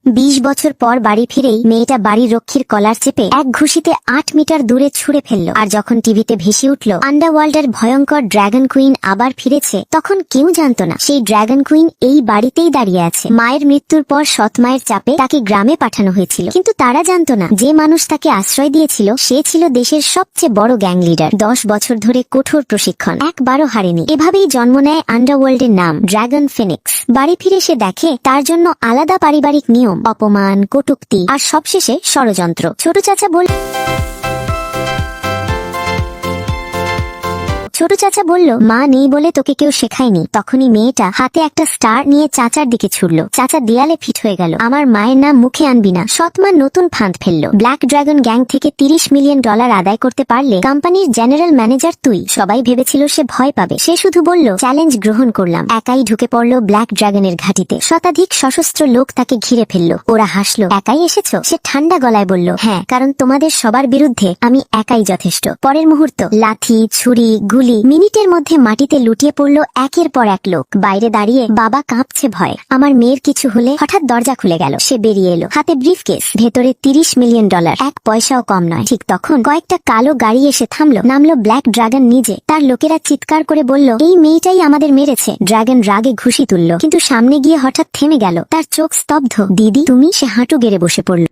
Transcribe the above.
20 বছর পর বাড়ি ফিরেই মেয়েটা বাড়ির রক্ষীর কলার চেপে এক ঘুষিতে 8 মিটার দূরে ছুঁড়ে ফেলল। আর যখন টিভিতে ভেসে উঠল আন্ডারওয়ার্ল্ডের ভয়ঙ্কর ড্রাগন কুইন আবার ফিরেছে, তখন কেউ জানত না সেই ড্রাগন কুইন এই বাড়িতেই দাঁড়িয়ে আছে। মায়ের মৃত্যুর পর সৎ মায়ের চাপে তাকে গ্রামে পাঠানো হয়েছিল, কিন্তু তারা জানত না যে মানুষ তাকে আশ্রয় দিয়েছিল সে ছিল দেশের সবচেয়ে বড় গ্যাং লিডার। 10 বছর ধরে কঠোর প্রশিক্ষণ, একবারও হারেনি। এভাবেই জন্ম নেয় আন্ডারওয়ার্ল্ডের নাম ড্রাগন ফিনিক্স। বাড়ি ফিরে সে দেখে তার জন্য আলাদা পারিবারিক নিয়ম, অপমান, কটূক্তি আর সবশেষে ষড়যন্ত্র। ছোট চাচা বলল, মা নেই বলে তোকে কেউ শেখায়নি। তখনই মেয়েটা হাতে একটা স্টার নিয়ে চাচার দিকে ছুড়ল। চাচা দেয়ালে ফিট হয়ে গেল। আমার মায়ের নাম মুখে আনবি না। সৎমা নতুন ফাঁদ ফেললো। ব্ল্যাক ড্রাগন গ্যাং থেকে $30 মিলিয়ন আদায় করতে পারলে কোম্পানির জেনারেল ম্যানেজার তুই। সবাই ভেবেছিল সে ভয় পাবে, সে শুধু বলল, চ্যালেঞ্জ গ্রহণ করলাম। একাই ঢুকে পড়লো ব্ল্যাক ড্রাগনের ঘাঁটিতে। শতাধিক সশস্ত্র লোক তাকে ঘিরে ফেললো। ওরা হাসলো। একাই এসেছো? সে ঠান্ডা গলায় বলল, হ্যাঁ, কারণ তোমাদের সবার বিরুদ্ধে আমি একাই যথেষ্ট। পরের মুহূর্ত লাঠি, ছুরি, গুলি, মিনিটের মধ্যে মাটিতে লুটিয়ে পড়লো একের পর এক লোক। বাইরে দাঁড়িয়ে বাবা কাঁপছে ভয়। আমার মেয়ের কিছু হলে হঠাৎ দরজা খুলে গেল। সে বেরিয়ে এলো, হাতে ব্রিফকেস, ভেতরে $30 মিলিয়ন, এক পয়সাও কম নয়। ঠিক তখন কয়েকটা কালো গাড়ি এসে থামলো। নামলো ব্ল্যাক ড্রাগন নিজে। তার লোকেরা চিৎকার করে বলল, এই মেয়েটাই আমাদের মেরেছে। ড্রাগন রাগে ঘুষি তুলল, কিন্তু সামনে গিয়ে হঠাৎ থেমে গেল। তার চোখ স্তব্ধ। দিদি তুমি? সে হাঁটু গেড়ে বসে পড়ল।